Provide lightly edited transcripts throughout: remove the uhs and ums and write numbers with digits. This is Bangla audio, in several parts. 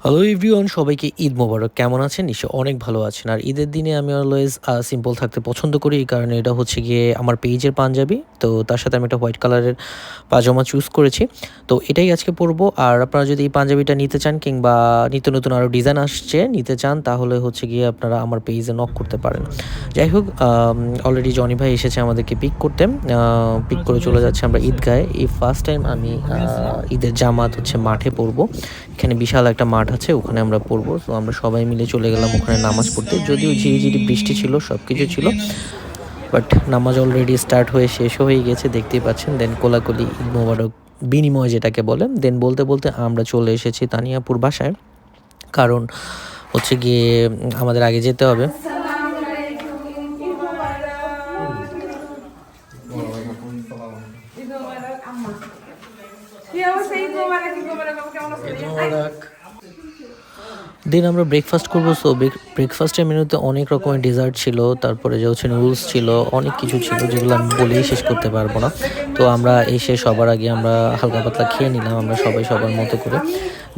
হ্যালো এভরিওয়ান, সবাইকে ঈদ মোবারক। কেমন আছেন? নিশ্চয়ই অনেক ভালো আছেন। আর ঈদের দিনে আমি অলওয়েজ সিম্পল থাকতে পছন্দ করি। এই কারণে এটা হচ্ছে গিয়ে আমার পেজের পাঞ্জাবি। তো তার সাথে আমি একটা হোয়াইট কালারের পাজামা চুজ করেছি। তো এটাই আজকে পরবো। আর আপনারা যদি এই পাঞ্জাবিটা নিতে চান কিংবা নিত্য নতুন আরও ডিজাইন আসছে নিতে চান, তাহলে হচ্ছে গিয়ে আপনারা আমার পেজে নক করতে পারেন। যাই হোক, অলরেডি জনি ভাই এসেছে আমাদেরকে পিক করতে। পিক করে চলে যাচ্ছে আমরা ঈদগাহে। এই ফার্স্ট টাইম আমি ঈদের জামাত হচ্ছে মাঠে পরবো। এখানে বিশাল একটা মাঠ আছে, ওখানে আমরা পড়বো। তো আমরা সবাই মিলে চলে গেলাম ওখানে নামাজ পড়তে। যদিও ঝিরিঝিরি বৃষ্টি ছিল, সব কিছু ছিল, বাট নামাজ অলরেডি স্টার্ট হয়ে শেষও হয়ে গেছে, দেখতেই পাচ্ছেন। দেন কোলাকুলি, ঈদ মোবারক বিনিময় যেটাকে বলে। দেন বলতে বলতে আমরা চলে এসেছি তানিয়াপুর বাসায়। কারণ হচ্ছে গিয়ে আমাদের আগে যেতে হবে। দেন আমরা ব্রেকফাস্ট করবো। সো ব্রেকফাস্টের মেনুতে অনেক রকমের ডেজার্ট ছিল, তারপরে যে হচ্ছে নুডলস ছিল, অনেক কিছু ছিল যেগুলো আমি বলেই শেষ করতে পারবো না। তো আমরা এসে সবার আগে আমরা হালকা পাতলা খেয়ে নিলাম, আমরা সবাই সবার মতো করে।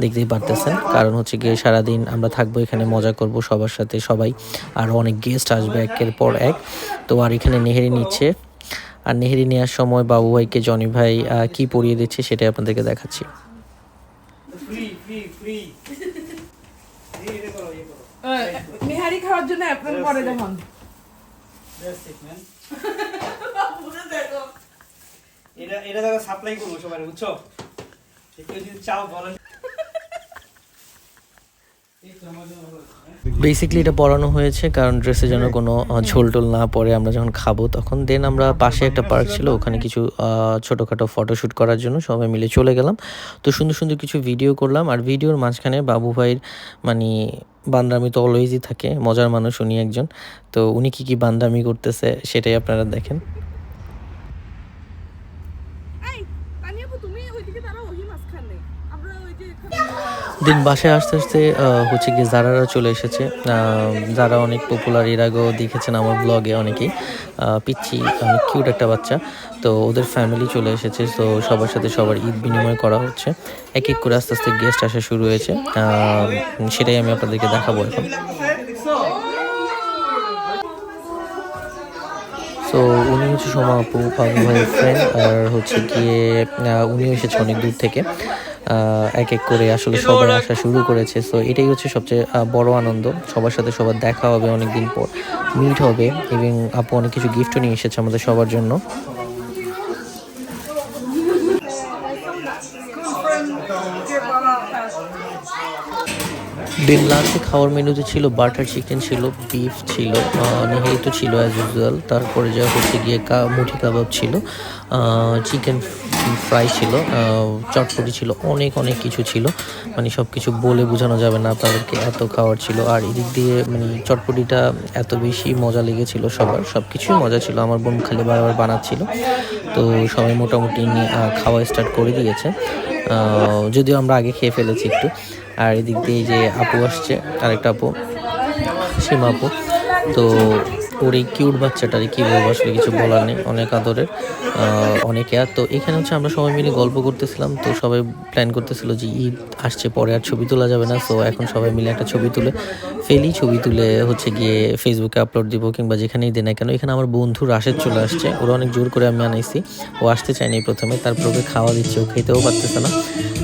দেখতেই পারতেছেন, কারণ হচ্ছে গিয়ে সারাদিন আমরা থাকবো এখানে, মজা করব সবার সাথে সবাই। আর অনেক গেস্ট আসবে একের পর এক। তো আর এখানে নেহেরি নিচ্ছে। আর নেহেরি নেওয়ার সময় বাবু ভাইকে জনি ভাই কি পরিয়ে দিচ্ছে সেটাই আপনাদেরকে দেখাচ্ছি। নিহারি খাওয়ার জন্য অ্যাপ্রন করে যখন এটা দেখো সাপ্লাই করবো সবাই, বুঝছো? কেউ যদি চাও বলেন। বেসিকলি এটা পরানো হয়েছে কারণ ড্রেসে যেন কোনো ঝোল টোল না পড়ে আমরা যখন খাবো তখন। দেন আমরা পাশে একটা পার্ক ছিল, ওখানে কিছু ছোটোখাটো ফটোশ্যুট করার জন্য সবাই মিলে চলে গেলাম। তো সুন্দর সুন্দর কিছু ভিডিও করলাম। আর ভিডিওর মাঝখানে বাবু ভাইয়ের মানে বান্দামি তো অলওয়েজই থাকে, মজার মানুষ উনি একজন। তো উনি কী বান্দামি করতেছে সেটাই আপনারা দেখেন। দিন বাসায় আসতে আসতে হচ্ছে গিয়ে জারারা চলে এসেছে। যারা অনেক পপুলার, এর আগেও দেখেছেন আমার ব্লগে অনেকেই। পিচ্ছি অনেক কিউট একটা বাচ্চা। তো ওদের ফ্যামিলি চলে এসেছে। তো সবার সাথে সবার ঈদ বিনিময় করা হচ্ছে। এক এক করে আস্তে আস্তে গেস্ট আসা শুরু হয়েছে। সেটাই আমি আপনাদেরকে দেখাবো এখন। সো উনি হচ্ছে সোমা আপু, বাবু ভাইয়ের ফ্রেন্ড। আর হচ্ছে গিয়ে উনিও এসেছে অনেক দূর থেকে। এক এক করে আসলে সবাই আসা শুরু করেছে। সো এটাই হচ্ছে সবচেয়ে বড় আনন্দ, সবার সাথে সবার দেখা হবে অনেক দিন পর, মিট হবে। এবং আপু অনেক কিছু গিফটও নিয়ে এসেছে আমাদের সবার জন্য। দিন লাঞ্চে খাওয়ার মেনুতে ছিল বাটার চিকেন, ছিল বিফ, ছিল নেহারি তো ছিল অ্যাজ ইউজুয়াল। তারপরে যা হচ্ছে গিয়ে মুঠি কাবাব ছিল, চিকেন ফ্রাই ছিল, চটপটি ছিল, অনেক অনেক কিছু ছিল। মানে সব কিছু বলে বোঝানো যাবে না আপনাদেরকে, এত খাওয়ার ছিল। আর এদিক দিয়ে মানে চটপটিটা এত বেশি মজা লেগেছিল সবার, সব কিছুই মজা ছিল। আমার বোন খালি বারবার বানাচ্ছিল। তো সবাই মোটামুটি খাওয়া স্টার্ট করে দিয়েছে, যদিও আমরা আগে খেয়ে ফেলেছি একটু। আর এদিক দিয়ে যে আপু আসছে, আরেকটা আপু, সীমা আপু। তো ওর এই কিউট বাচ্চাটারে কী বলবো, আসলে কিছু বলার নেই, অনেক আদরের, অনেক কেয়ার। তো এখানে হচ্ছে আমরা সবাই মিলে গল্প করতেছিলাম। তো সবাই প্ল্যান করতেছিল যে ঈদ আসছে, পরে আর ছবি তোলা যাবে না। সো এখন সবাই মিলে একটা ছবি তুলে ফেলি, ছবি তুলে হচ্ছে গিয়ে ফেসবুকে আপলোড দিব কিংবা যেখানেই দিই না কেন। এখানে আমার বন্ধু রাশেদ চলে আসছে, ওরা অনেক জোর করে আমি আনাইছি, ও আসতে চায়নি প্রথমে, তারপর ওকে খাওয়া দিচ্ছে, ও খেতেও পারতেছে না।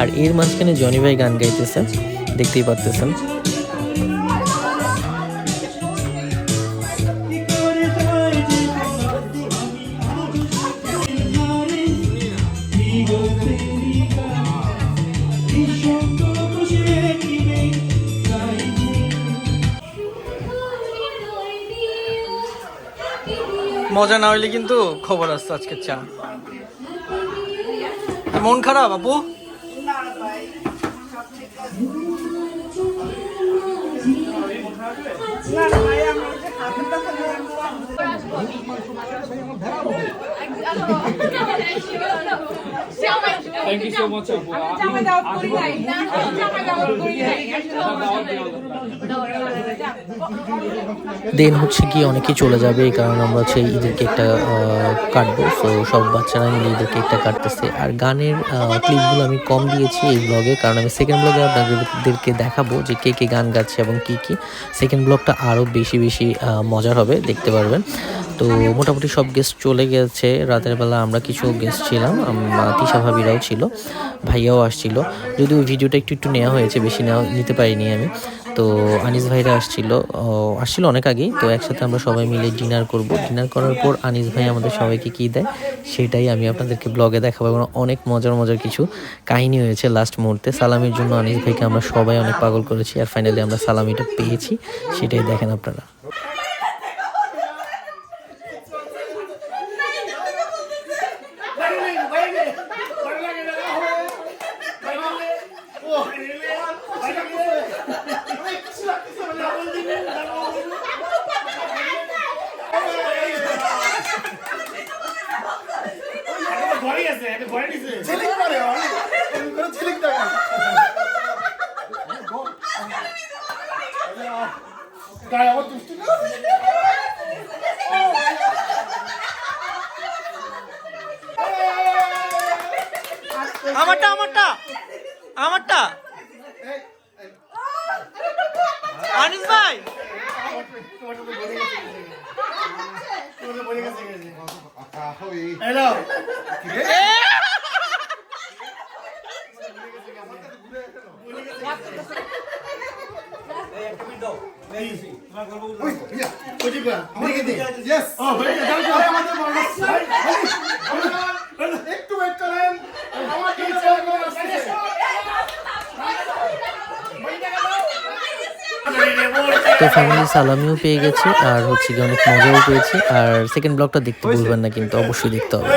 আর এর মাঝখানে জনি ভাই গান গাইতেছে, দেখতেই পারতেছেন। মজা না হইলে কিন্তু খবর আসছে আজকে। চা মন খারাপ আপু? Thank you so much, Abu. জামাই দাওয়াত করি নাই জামাই দাওয়াত করি নাই দেন হচ্ছে কি অনেকেই চলে যাবে, এই কারণে আমরা হচ্ছে ঈদের কেকটা কাটবো। সো সব বাচ্চারা মিলে ঈদের কেকটা কাটতেছে। আর গানের ক্লিপগুলো আমি কম দিয়েছি এই ব্লগে, কারণ আমি সেকেন্ড ব্লগে আপনাদেরকে দেখাবো যে কে কে গান গাচ্ছে এবং কি কি। সেকেন্ড ব্লগটা আরও বেশি মজার হবে, দেখতে পারবেন। তো মোটামুটি সব গেস্ট চলে গেছে। রাতের বেলা আমরা কিছু গেস্ট ছিলাম, তিশা ভাবিরাও ছিল, ভাইয়াও আসছিল। যদিও ভিডিওটা একটু নেওয়া হয়েছে, বেশি নিতে পারিনি আমি। তো আনিস ভাইরা আসছিল অনেক আগেই। তো একসাথে আমরা সবাই মিলে ডিনার করব। ডিনার করার পর আনিস ভাই আমাদের সবাইকে কী দেয় সেটাই আমি আপনাদেরকে ব্লগে দেখাবো। এবং অনেক মজার কিছু কাহিনী হয়েছে লাস্ট মুহূর্তে। সালামির জন্য আনিস ভাইকে আমরা সবাই অনেক পাগল করেছি, আর ফাইনালি আমরা সালামিটা পেয়েছি, সেটাই দেখেন আপনারা। আমারটা আনিস ভাই হ্যালো একটু ওয়েট করেন। তো ফাইনালি সালামিও পেয়ে গেছি, আর হচ্ছে কি অনেক মজাও পেয়েছি। আর সেকেন্ড ব্লগটা দেখতে ভুলবেন না কিন্তু, অবশ্যই দেখতে হবে।